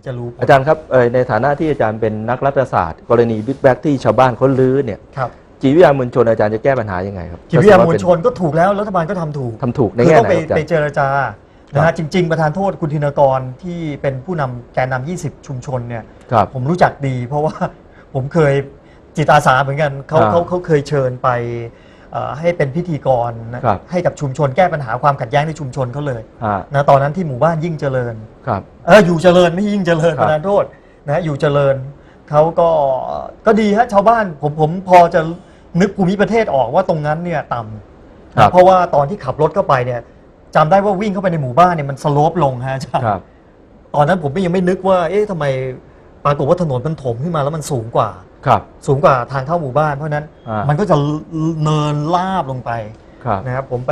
จะรู้อาจารย์ครับในฐานะที่อาจารย์เป็นนักรัฐศาสตร์กรณีบิ๊กแบ็กที่ชาวบ้านเขาลื้อเนี่ยจิตวิทยามวลชนอาจารย์จะแก้ปัญหายังไงครับจิตวิทยามวลชนก็ถูกแล้วรัฐบาลก็ทำถูกในแง่ไหนต้องไปเจรจานะฮะจริงๆประธานโทษคุณธินกรที่เป็นผู้นำแกนนำ20 ชุมชนเนี่ยผมรู้จักดีเพราะว่าผมเคยจิตอาสาเหมือนกันเขาเคยเชิญไปให้เป็นพิธีกรให้กับชุมชนแก้ปัญหาความขัดแย้งในชุมชนเขาเลยนะตอนนั้นที่หมู่บ้านยิ่งเจริญอยู่เจริญไม่ยิ่งเจริญประธานโทษนะอยู่เจริญเขาก็ดีฮะชาวบ้านผมพอจะนึกภูมิประเทศออกว่าตรงนั้นเนี่ยต่ำเพราะว่าตอนที่ขับรถเข้าไปเนี่ยจำได้ว่าวิ่งเข้าไปในหมู่บ้านเนี่ยมันสโลปลงฮะอาจารย์ตอนนั้นผมยังไม่นึกว่าทำไมปรากฏว่าถนนมันถมขึ้นมาแล้วมันสูงกว่าทางเข้าหมู่บ้านเพราะนั้นมันก็จะเนินลาบลงไปนะครับผมไ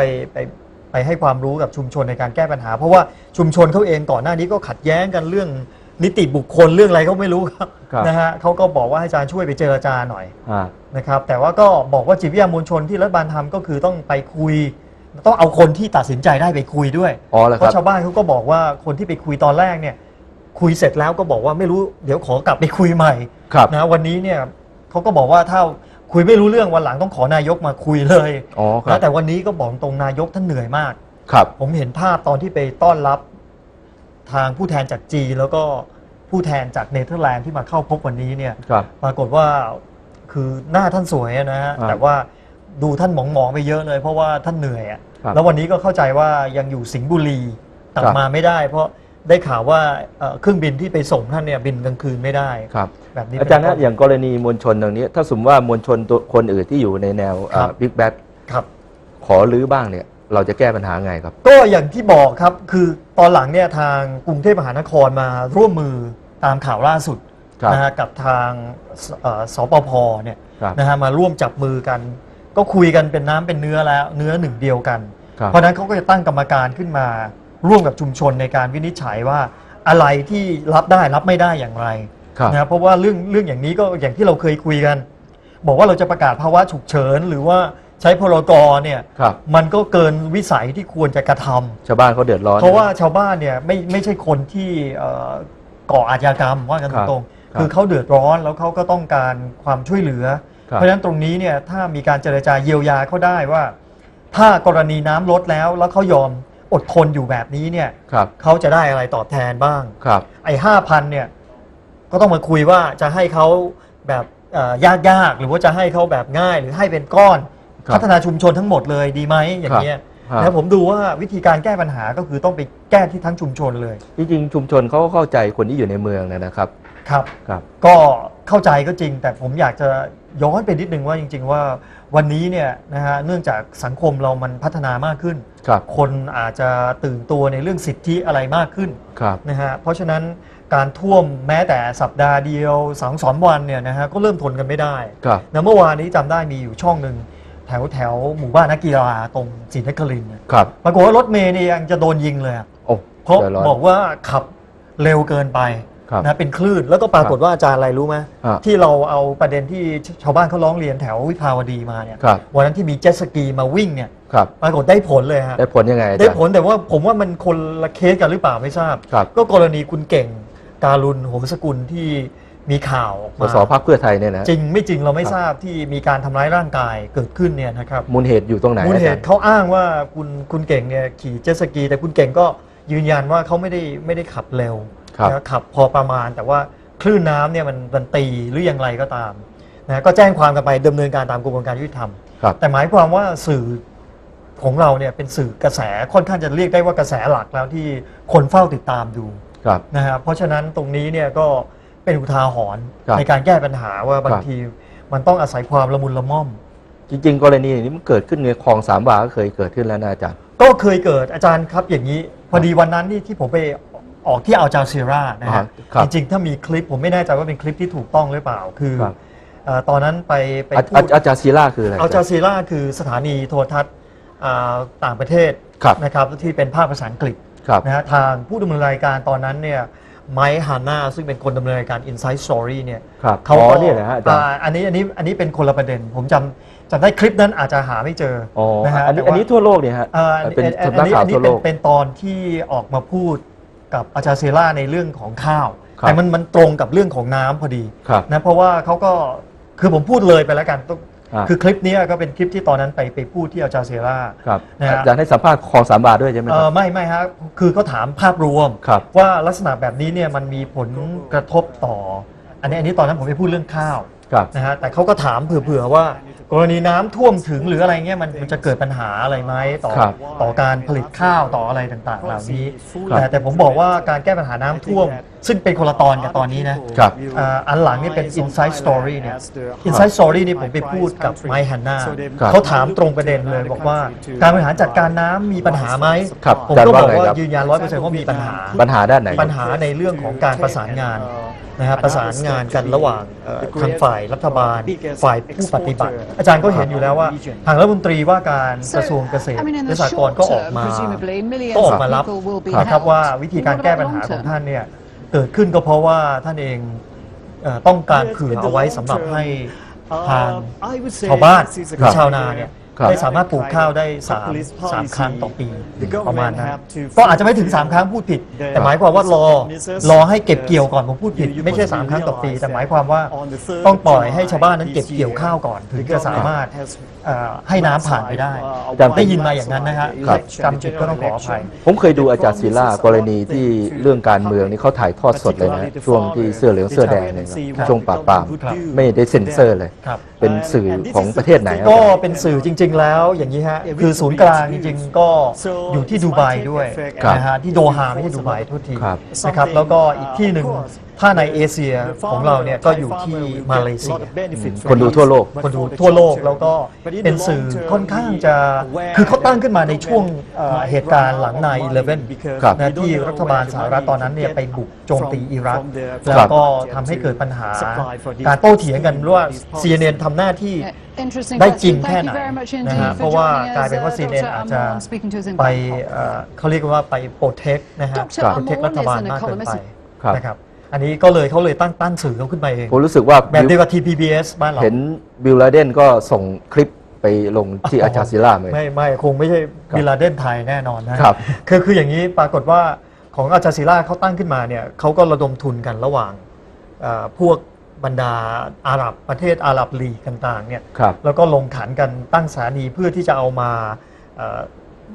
ปให้ความรู้กับชุมชนในการแก้ปัญหาเพราะว่าชุมชนเขาเองก่อนหน้านี้ก็ขัดแย้งกันเรื่องนิติบุคคลเรื่องอะไรเขาไม่รู้ครับนะฮะเขาก็บอกว่าให้อาจารย์ช่วยไปเจรจาหน่อยนะครับแต่ว่าก็บอกว่าจิตวิทยามวลชนที่รัฐบาลทำก็คือต้องไปคุยต้องเอาคนที่ตัดสินใจได้ไปคุยด้วยเพราะชาวบ้านเขาก็บอกว่าคนที่ไปคุยตอนแรกเนี่ยคุยเสร็จแล้วก็บอกว่าไม่รู้เดี๋ยวขอกลับไปคุยใหม่นะวันนี้เนี่ยเขาก็บอกว่าถ้าคุยไม่รู้เรื่องวันหลังต้องขอนายกมาคุยเลยนะแต่วันนี้ก็บอกตรงนายกท่านเหนื่อยมากผมเห็นภาพตอนที่ไปต้อนรับทางผู้แทนจากจีนแล้วก็ผู้แทนจากเนเธอร์แลนด์ที่มาเข้าพบวันนี้เนี่ยปรากฏว่าคือหน้าท่านสวยนะฮะแต่ว่าดูท่านหมองๆไปเยอะเลยเพราะว่าท่านเหนื่อยอ่ะแล้ววันนี้ก็เข้าใจว่ายังอยู่สิงห์บุรีกลับมาไม่ได้เพราะได้ข่าวว่าเครื่องบินที่ไปส่งท่านเนี่ยบินกลางคืนไม่ได้แบบนี้อาจารย์นะอย่างกรณีมวลชนตรงนี้ถ้าสมมติว่ามวลชนคนอื่นที่อยู่ในแนวบิ๊กแบ็คขอรื้อบ้างเนี่ยเราจะแก้ปัญหาไงครับก็อย่างที่บอกครับคือตอนหลังเนี่ยทางกรุงเทพมหานครมาร่วมมือตามข่าวล่าสุดนะฮะกับทางสปภเนี่ยนะฮะมาร่วมจับมือกันก็คุยกันเป็นน้ำเป็นเนื้อแล้วเนื้อหนึ่งเดียวกันเพราะนั้นเขาก็จะตั้งกรรมการขึ้นมาร่วมกับชุมชนในการวินิจฉัยว่าอะไรที่รับได้รับไม่ได้อย่างไรนะเพราะว่าเรื่องอย่างนี้ก็อย่างที่เราเคยคุยกันบอกว่าเราจะประกาศภาวะฉุกเฉินหรือว่าใช้พรกเนี่ยมันก็เกินวิสัยที่ควรจะกระทำชาวบ้านเขาเดือดร้อนเพราะว่าชาวบ้านเนี่ยไม่ใช่คนที่ก่ออาชญากรรมว่ากันตรงๆคือเขาเดือดร้อนแล้วเขาก็ต้องการความช่วยเหลือเพราะฉะนั้นตรงนี้เนี่ยถ้ามีการเจรจาเยียวยาเขาได้ว่าถ้ากรณีน้ำลดแล้วเขายอมอดทนอยู่แบบนี้เนี่ยเขาจะได้อะไรตอบแทนบ้างไอ้5,000เนี่ยก็ต้องมาคุยว่าจะให้เขาแบบยากๆหรือว่าจะให้เขาแบบง่ายหรือให้เป็นก้อนพัฒนาชุมชนทั้งหมดเลยดีไหมอย่างเงี้ยแล้วผมดูว่าวิธีการแก้ปัญหาก็คือต้องไปแก้ที่ทั้งชุมชนเลยจริงๆชุมชนเขาก็เข้าใจคนที่อยู่ในเมืองนะครับก็เข้าใจก็จริงแต่ผมอยากจะย้อนไปนิดนึงว่าจริงๆว่าวันนี้เนี่ยนะฮะเนื่องจากสังคมเรามันพัฒนามากขึ้นคนอาจจะตื่นตัวในเรื่องสิทธิอะไรมากขึ้นนะฮะเพราะฉะนั้นการท่วมแม้แต่สัปดาห์เดียว2-3 วันเนี่ยนะฮะก็เริ่มทนกันไม่ได้นะเมื่อวานนี้จำได้มีอยู่ช่องหนึ่งแถวหมู่บ้านนักกีฬาตรงศรีนครินทร์ปรากฏว่ารถเมล์เนี่ยยังจะโดนยิงเลยเพราะบอกว่าขับเร็วเกินไปนะเป็นคลื่นแล้วก็ปรากฏว่าอาจารย์อะไรรู้ไหมที่เราเอาประเด็นที่ชาวบ้านเขาร้องเรียนแถววิภาวดีมาเนี่ยวันนั้นที่มีเจ็ตสกีมาวิ่งเนี่ยปรากฏได้ผลเลยฮะได้ผลยังไงได้ผลแต่ว่าผมว่ามันคนละเคสกันหรือเปล่าไม่ทราบก็กรณีคุณเก่งการุณโหมสกุลที่มีข่าวสสพรรคเพื่อไทยเนี่ยนะจริงไม่จริงเราไม่ทราบที่มีการทำร้ายร่างกายเกิดขึ้นเนี่ยนะครับมูลเหตุอยู่ตรงไหนมูลเหตุเขาอ้างว่าคุณเก่งเนี่ยขี่เจ็ตสกีแต่คุณเก่งก็ยืนยันว่าเขาไม่ได้ขับเร็วขับพอประมาณแต่ว่าคลื่นน้ำเนี่ยมันตีหรืออย่างไรก็ตามนะก็แจ้งความกันไปดำเนินการตามกระบวนการยุติธรรมแต่หมายความว่าสื่อของเราเนี่ยเป็นสื่อกระแสค่อนข้างจะเรียกได้ว่ากระแสหลักแล้วที่คนเฝ้าติดตามดูนะฮะเพราะฉะนั้นตรงนี้เนี่ยก็เป็นอุทาหรณ์ในการแก้ปัญหาว่าบางทีมันต้องอาศัยความละมุนละม่อมจริงๆกรณีนี้มันเกิดขึ้นในคลองสามวาก็เคยเกิดขึ้นแล้วนะอาจารย์ก็เคยเกิดอาจารย์ครับอย่างนี้พอดีวันนั้นที่ผมไปออกที่อัลจาซีรานะฮะจริงๆถ้ามีคลิปผมไม่แน่ใจว่าเป็นคลิปที่ถูกต้องหรือเปล่าคือตอนนั้นไปพูดอัลจาซีราคืออะไรอัลจาซีราคือสถานีโทรทัศน์ต่างประเทศนะครับที่เป็นภาคภาษาอังกฤษนะฮะทางผู้ดำเนินรายการตอนนั้นเนี่ยไมค์ฮาน่าซึ่งเป็นคนดำเนินรายการ Inside Story เนี่ยเขาเนี่ยนะฮะอันนี้เป็นคนละประเด็นผมจำได้คลิปนั้นอาจจะหาไม่เจอนะฮะอันนี้ทั่วโลกเนี่ยฮะเป็นสำนักข่าวทั่วโลกเป็นตอนที่ออกมาพูดกับอาจารย์เซล่าในเรื่องของข้าว ครับ แต่มันตรงกับเรื่องของน้ำพอดี ครับ นะเพราะว่าเขาก็คือผมพูดเลยไปแล้วกันต้อง อ่า คือคลิปนี้ก็เป็นคลิปที่ตอนนั้นไปพูดที่อัลจาเซียรา ครับ นะฮะ อาจารย์ให้สัมภาษณ์คลอง3 บาทด้วยใช่ไหมครับ ไม่ฮะคือเขาถามภาพรวม ครับ ว่าลักษณะแบบนี้เนี่ยมันมีผลกระทบต่อ อันนี้ตอนนั้นผมไปพูดเรื่องข้าว ครับ นะฮะแต่เขาก็ถามเผื่อๆว่ากรณีน้ำท่วมถึงหรืออะไรเงี้ยมันจะเกิดปัญหาอะไรไหมต่อการผลิตข้าวต่ออะไรต่างๆ เหล่านี้ แต่ผมบอกว่าการแก้ปัญหาน้ำท่วม ซึ่งเป็นคนละตอนกับตอนนี้นะครับ อันหลังนี่เป็น Inside Story เนี่ย Inside Story นี่ผมไปพูดกับไมค์ฮันนา ครับ เขาถามตรงประเด็นเลยบอกว่าการบริหารจัดการน้ำมีปัญหาไหม ครับ ผม อาจารย์ ก็บอก ว่าไง ว่า ครับ ยืนยัน 100% ว่ามีปัญหา ปัญหาด้านไหน ปัญหาในเรื่องของการประสานงานนะครับประสานงานกันระหว่างทางฝ่ายรัฐบาล ฝ่ายผู้ปฏิบัติ อาจารย์ก็เห็นอยู่แล้วว่าทางรัฐมนตรีว่าการกระทรวงเกษตรและสหกรณ์ก็ออกมารับนะครับว่าวิธีการแก้ปัญหาของท่านเนี่ยเกิดขึ้นก็เพราะว่าท่านเองต้องการเผื่อเอาไว้สำหรับให้ทางชาวบ้านหรือชาวนาเนี่ย ครับ ได้สามารถปลูกข้าวได้3 ครั้งต่อปีประมาณนั้นก็อาจจะไม่ถึง 3 ครั้งพูดผิด แต่หมายความว่ารอให้เก็บเกี่ยวก่อนผมพูดผิดไม่ใช่ 3 ครั้งต่อปี แต่หมายความว่าต้องปล่อยให้ชาวบ้านนั้นเก็บเกี่ยวข้าวก่อนถึงจะสามารถให้น้ำผ่านไปได้ได้ยินมาอย่างนั้นนะฮะ ครับ จำผิดก็ต้องขออภัย ผมเคยดูอาจารย์ศิลากรณีที่เรื่องการเมืองนี่เขาถ่ายทอดสดเลยนะช่วงที่เสื้อเหลืองเสื้อแดงเนี่ยครับช่วงปราบปราม ครับ ไม่ได้เซ็นเซอร์เลย ครับ เป็นสื่อของประเทศไหนครับ ก็เป็นสื่อจริง ๆ แล้วอย่างนี้ฮะคือศูนย์กลางจริง ๆ ก็อยู่ที่ดูไบด้วย ครับ นะฮะที่โดฮาไม่ใช่ดูไบทุกที ครับ นะครับแล้วก็อีกที่หนึ่งถ้าในเอเชียของเราเนี่ยก็อยู่ที่มาเลเซีย คนดูทั่วโลก คนดูทั่วโลกแล้วก็เป็นสื่อค่อนข้างจะคือเขาตั้งขึ้นมาในช่วงเหตุการณ์หลัง9/11 ครับ นะที่รัฐบาลสหรัฐตอนนั้นเนี่ยไปบุกโจมตีอิรัก ค แล้ รั ว บ ก็ทำให้เกิดปัญหาการโต้เถียงกันว่า CNN ทำหน้าที่ ได้จริงแค่ไหนนะ นะ ฮะ ฮะ เพ เพ ราะ ราะ ว่า ว่าก ก ลา ลาย ย เป็ เป็น น ว่า ว่า CNN อาจจะไปเขาเรียกว่าไปโปรเทคนะฮะ ครับ โปรเทครัฐบาลมากเกินไป ครับ นะครับอันนี้ก็เลยเขาเลยตั้งสื่อเขาขึ้นมาเอง ผมรู้สึกว่า แบบเดียวกับ TPBS บ้านเรา เห็นบิลลาเดนก็ส่งคลิปไปลงที่อาจารย์ศิลาเลย ไม่คงไม่ใช่ ครับ บิลลาเดนไทยแน่นอนนะครับ คืออย่างนี้ปรากฏว่าของอาจารย์ศิลาเขาตั้งขึ้นมาเนี่ยเขาก็ระดมทุนกันระหว่างพวกบรรดาอาหรับประเทศอาหรับลีกต่างๆเนี่ย ครับ แล้วก็ลงขันกันตั้งสถานีเพื่อที่จะเอามา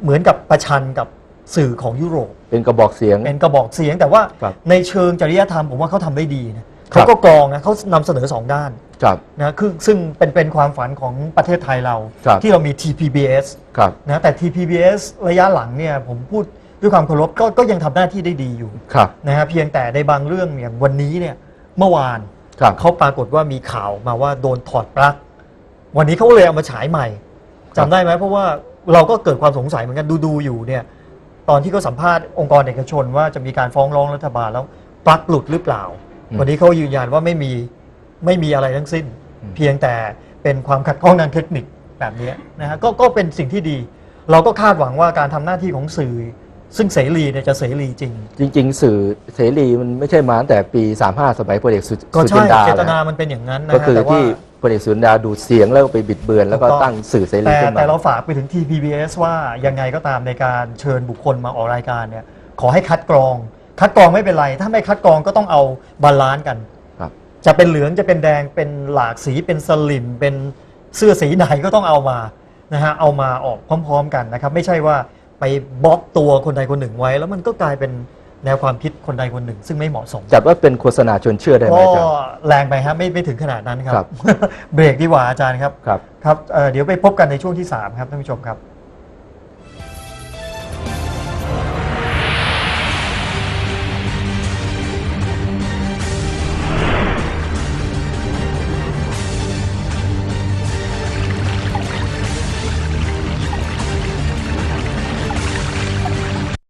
เหมือนกับประชันกับสื่อของยุโรป เป็นกระบอกเสียง เป็นกระบอกเสียง แต่ว่า ครับ ในเชิงจริยธรรมผมว่าเขาทำได้ดีนะ ครั เขา บ ก็กรองนะเขานำเสนอ 2 ด้าน ครับ นะคือซึ่งเป็นความฝันของประเทศไทยเรา ครับ ที่เรามี TPBS ครับ นะแต่ TPBS ระยะหลังเนี่ยผมพูดด้วยความเคารพก็ยังทำหน้าที่ได้ดีอยู่ ครับ นะฮะเพียงแต่ในบางเรื่องอย่างวันนี้เนี่ยเมื่อวาน ครับ เขาปรากฏว่ามีข่าวมาว่าโดนถอดปลั๊กวันนี้เขาเลยเอามาฉายใหม่จำได้ไหมเพราะว่าเราก็เกิดความสงสัยเหมือนกันดูอยู่เนี่ยตอนที่เขาสัมภาษณ์องค์กรเอกชนว่าจะมีการฟ้องร้องรัฐบาลแล้วปลั๊กหลุดหรือเปล่า วันนี้เขายืนยันว่าไม่มีอะไรทั้งสิ้น เพียงแต่เป็นความขัดข้องทางเทคนิคแบบนี้นะฮะก็เป็นสิ่งที่ดี เราก็คาดหวังว่าการทำหน้าที่ของสื่อ ซึ่งเสรีเนี่ยจะเสรีจริง จริง ๆ สื่อเสรีมันไม่ใช่มาตั้งแต่ปี 35 สมัยพลเอกสุ ก็ จิ ใช่ นดา เจตนา แล้ว มันเป็นอย่างนั้นนะ ก็ ฮะ คือ แต่ว่า ที่พลเอกสุจินดาดูดเสียงแล้วก็ไปบิดเบือนแล้วก็ ถูกต้อง ตั้งสื่อเสรีขึ้นมา แต่เราฝากไปถึง TPBS ว่ายังไงก็ตามในการเชิญบุคคลมาออกรายการเนี่ยขอให้คัดกรองไม่เป็นไร ถ้าไม่คัดกรองก็ต้องเอาบาลานซ์กัน ครับ จะเป็นเหลืองจะเป็นแดงเป็นหลากสีเป็นสลิมเป็นเสื้อสีไหนก็ต้องเอามานะฮะเอามาออกพร้อมๆกันนะครับไม่ใช่ว่าไปบล็อกตัวคนใดคนหนึ่งไว้ แล้วมันก็กลายเป็นแนวความคิดคนใดคนหนึ่ง ซึ่งไม่เหมาะสม จัดว่าเป็นโฆษณาชวนเชื่อได้ไหม ก็ อาจารย์ แรงไปฮะไม่ถึงขนาดนั้นครั ครับ บ เบรกดีกว่าอาจารย์ครับ ครับ ครับเดี๋ยวไปพบกันในช่วงที่ 3 ครับท่านผู้ชมครับ